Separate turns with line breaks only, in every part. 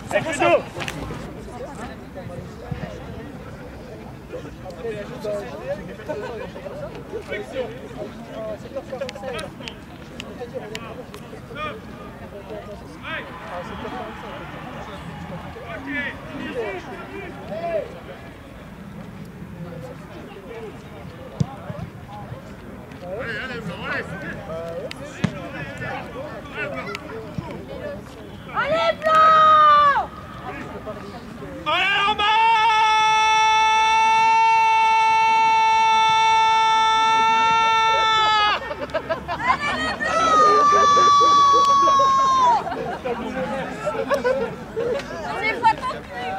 C'est Bruno.
Allez, Blanc!
Allez, en bas!
On les voit tant plus!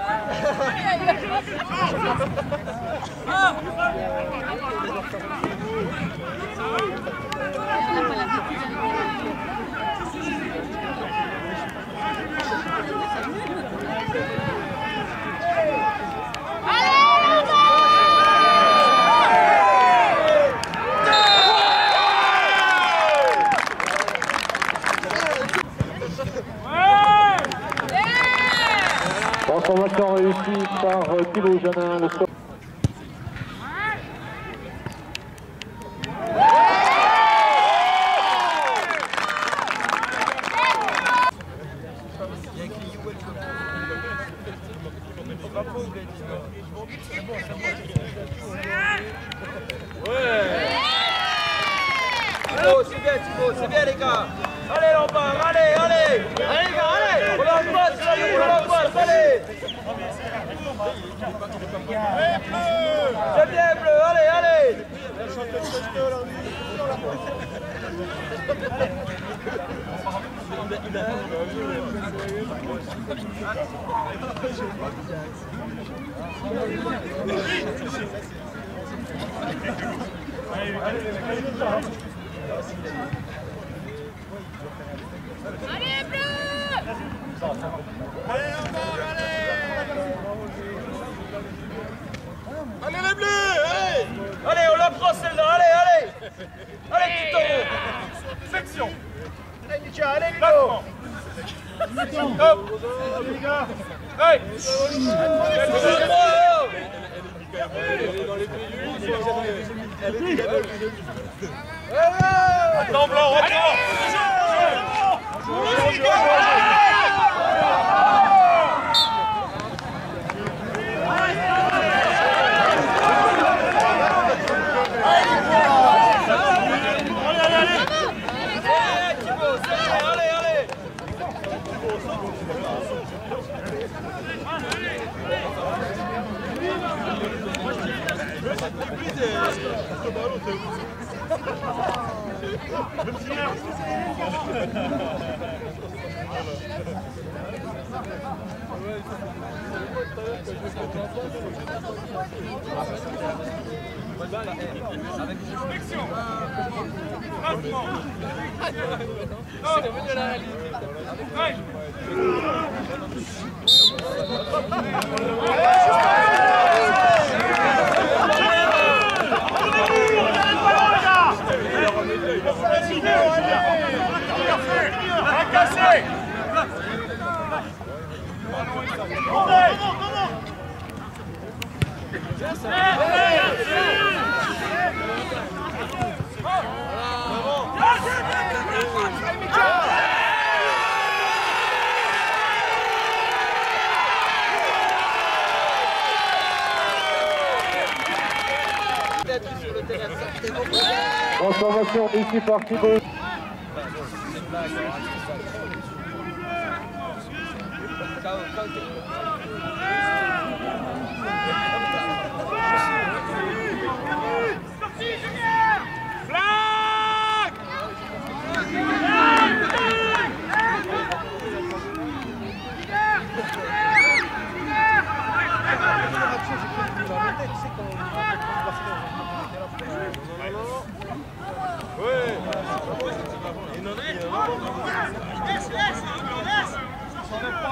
Transformation réussie par Thibaut Janin, le score.
C'est bien les gars. Allez Lombard, allez les gars, allez. On l'embrasse, allez. C'est bien bleu, allez.
Allez, Bleu!
Allez, Lombard, allez les bleus, allez.
Allez, on la prend celle-là, allez. Allez, petit taureau.
Section.
Allez, Micha, allez, Ludo.
Hop. Les gars. Hey. Attends, Blanc, reprends. C'est revenu à la réalité.
Transformation ici par Thibaut.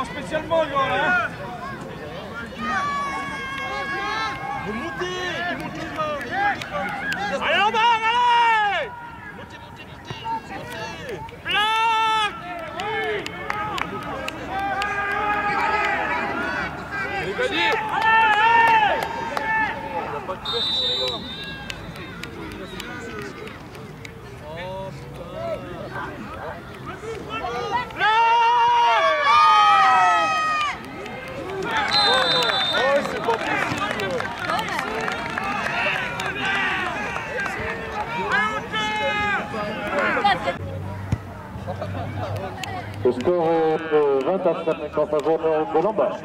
Spécialement, le gars, là. Vous montez, allez, Lombard, allez. Montez. Plaque.
Le score est de 20 à 5 en faveur de Lambert.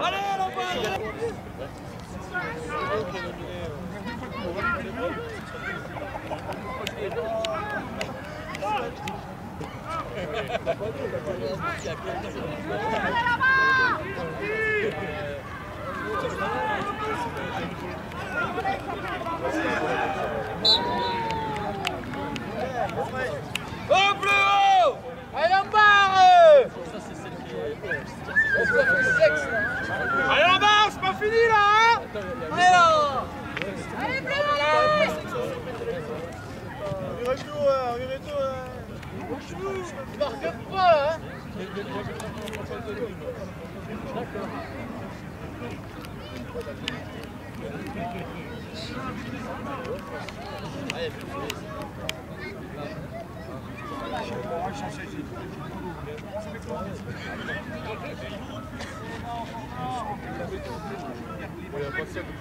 Oh, plus haut! Allez, Lombard! Allez, Lombard, c'est pas fini là, hein? Allez là!
Allez, Bleu, allez!
On irait tout, Tu marques pas, hein? Allez, Lombard!
Voilà, c'est bon.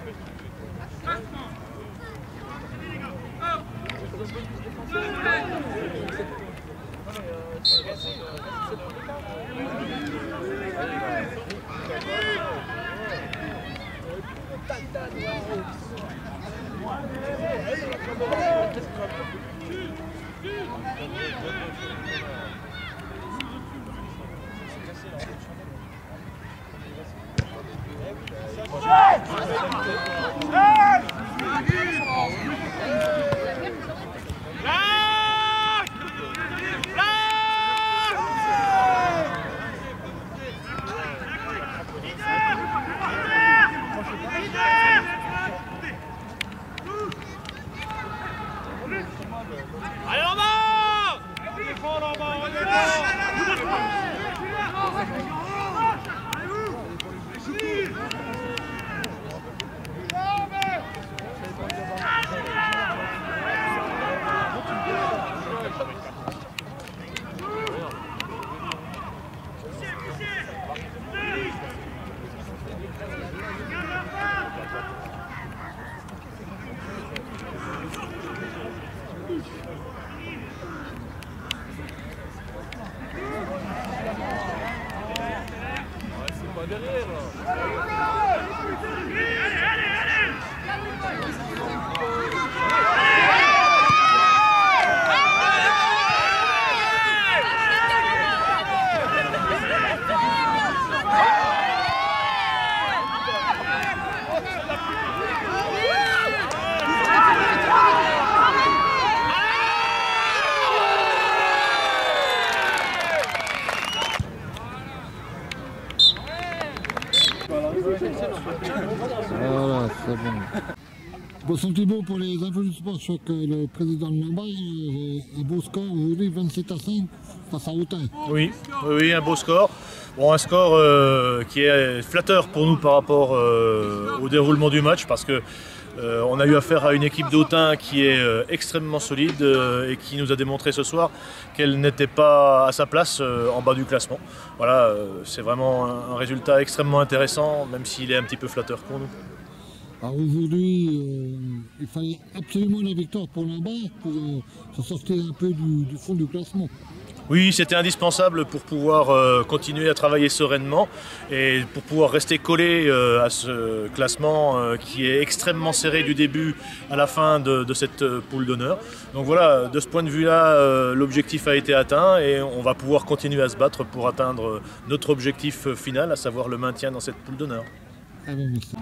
Bon sentiment pour les infos du sport. Je crois que le président de Lambert a un beau score aujourd'hui, 27 à 5 face à Autun.
Oui, un beau score. Bon, un score qui est flatteur pour nous par rapport au déroulement du match parce que on a eu affaire à une équipe d'Autun qui est extrêmement solide et qui nous a démontré ce soir qu'elle n'était pas à sa place en bas du classement. Voilà, c'est vraiment un résultat extrêmement intéressant, même s'il est un petit peu flatteur pour nous.
Alors aujourd'hui, il fallait absolument la victoire pour Lambert pour se sortir un peu du fond du classement.
Oui, c'était indispensable pour pouvoir continuer à travailler sereinement et pour pouvoir rester collé à ce classement qui est extrêmement serré du début à la fin de cette poule d'honneur. Donc voilà, de ce point de vue-là, l'objectif a été atteint et on va pouvoir continuer à se battre pour atteindre notre objectif final, à savoir le maintien dans cette poule d'honneur.
Ah ben, merci.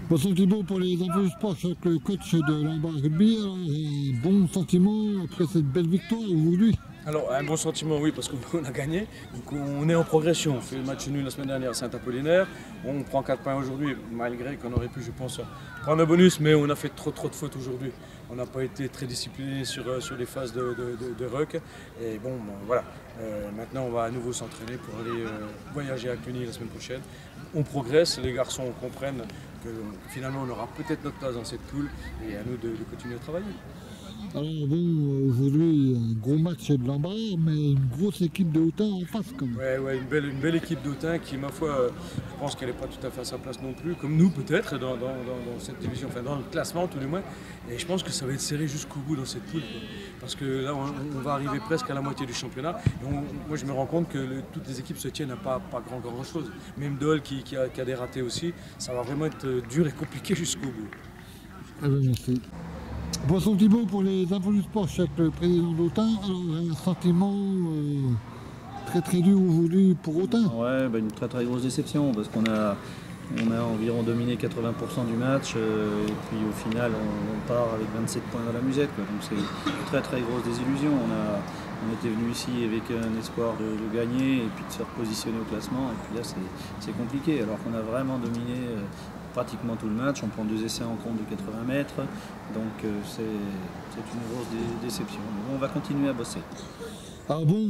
Bon sentiment pour les infos du sport, je suis avec le coach de Lambert Rugby. Bon sentiment après cette belle victoire aujourd'hui.
Alors un bon sentiment, oui, parce qu'on a gagné, donc on est en progression. On fait le match nul la semaine dernière à Saint-Apollinaire, on prend 4 points aujourd'hui, malgré qu'on aurait pu, je pense, prendre un bonus, mais on a fait trop de fautes aujourd'hui. On n'a pas été très discipliné sur les phases de ruck, et bon, voilà. Maintenant on va à nouveau s'entraîner pour aller voyager à Cluny la semaine prochaine. On progresse, les garçons comprennent que finalement on aura peut-être notre place dans cette poule, et à nous de continuer à travailler.
Alors bon, aujourd'hui, un gros match de Lamballe, mais une grosse équipe de Autun en face quand même.
Ouais, une belle équipe d'Autun qui, ma foi, je pense qu'elle n'est pas tout à fait à sa place non plus, comme nous peut-être, dans cette division, enfin dans le classement tout du moins. Et je pense que ça va être serré jusqu'au bout dans cette poule, quoi. Parce que là, on va arriver presque à la moitié du championnat. Et moi, je me rends compte que toutes les équipes se tiennent à pas grand chose. Même Dole qui a des ratés aussi, ça va vraiment être dur et compliqué jusqu'au bout.
Eh bien, merci. Bonsoir Thibault pour les infos du sport, je suis avec le président d'Autun. Alors, un sentiment très dur aujourd'hui pour Autun.
Ouais, une très grosse déception parce qu'on a environ dominé 80% du match et puis au final on part avec 27 points dans la musette, quoi. Donc c'est une très grosse désillusion. On était venu ici avec un espoir de gagner et puis de se repositionner au classement, et puis là c'est compliqué alors qu'on a vraiment dominé pratiquement tout le match. On prend 2 essais en compte de 80 mètres, donc c'est une grosse déception. Mais bon, on va continuer à bosser.
Alors bon,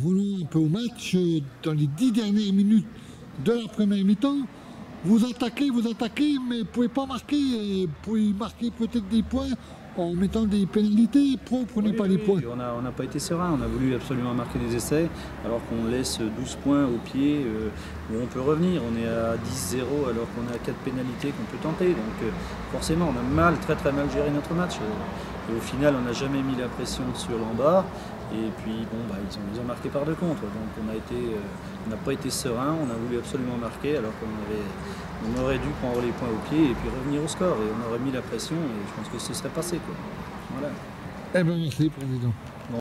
venons un peu au match. Dans les 10 dernières minutes de la première mi-temps, vous attaquez, mais vous ne pouvez pas marquer. Vous pouvez marquer peut-être des points en mettant des pénalités. Pourquoi vous ne prenez pas les points?
On n'a pas été serein, on a voulu absolument marquer des essais, alors qu'on laisse 12 points au pied où on peut revenir. On est à 10-0 alors qu'on a 4 pénalités qu'on peut tenter. Donc forcément, on a très mal géré notre match. Et au final, on n'a jamais mis la pression sur Lamballe. Et puis bon, ils ont marqué par 2 contre. Donc on n'a pas été serein, on a voulu absolument marquer alors qu'on aurait dû prendre les points au pied et puis revenir au score. Et on aurait mis la pression et je pense que ce serait passé, quoi. Voilà.
Eh bien merci président. Bon.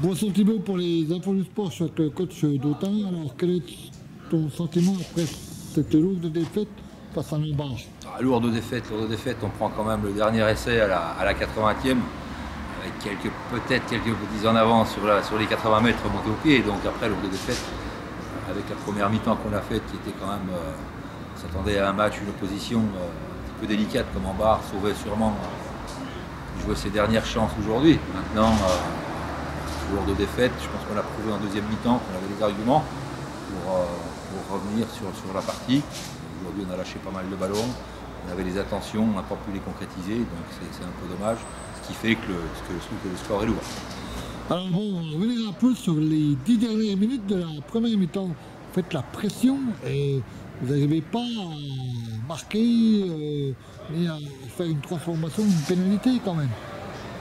Bonsoir Thibault pour les infos du sport, je suis avec le coach d'Autun. Alors quel est ton sentiment après cette lourde défaite face à Lamballe?
Lourde défaite, on prend quand même le dernier essai à la 80e. Avec peut-être quelques petits en avant sur les 80 mètres remontés au pied. Donc après le défaite, avec la première mi-temps qu'on a faite, qui était quand même, on s'attendait à un match, une opposition un petit peu délicate, comme en barre, sauver sûrement jouer ses dernières chances aujourd'hui. Maintenant, lourde défaite, je pense qu'on a prouvé en deuxième mi-temps qu'on avait des arguments pour revenir sur la partie. Aujourd'hui on a lâché pas mal de ballons, on avait des intentions, on n'a pas pu les concrétiser, donc c'est un peu dommage. Ce qui fait que le score est lourd.
Alors bon, on va revenir un peu sur les 10 dernières minutes de la première mi-temps. Vous faites la pression et vous n'arrivez pas à marquer ni à faire une transformation, une pénalité quand même.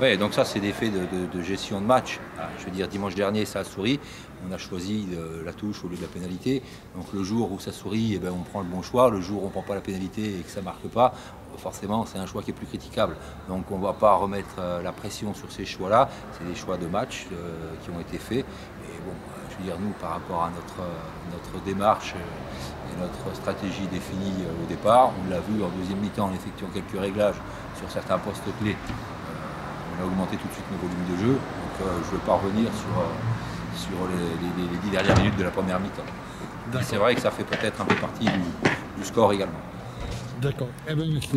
Oui, donc ça c'est des faits de gestion de match. Je veux dire, dimanche dernier ça a souri, on a choisi la touche au lieu de la pénalité. Donc le jour où ça sourit, on prend le bon choix. Le jour où on ne prend pas la pénalité et que ça ne marque pas, forcément c'est un choix qui est plus critiquable. Donc on ne va pas remettre la pression sur ces choix-là. C'est des choix de match qui ont été faits. Et bon, je veux dire, nous par rapport à notre démarche et notre stratégie définie au départ, on l'a vu en deuxième mi-temps en effectuant quelques réglages sur certains postes clés. On a augmenté tout de suite nos volumes de jeu, donc je ne veux pas revenir sur les 10 dernières minutes de la première mi-temps. C'est vrai que ça fait peut-être un peu partie du score également.
D'accord. Eh bien, merci.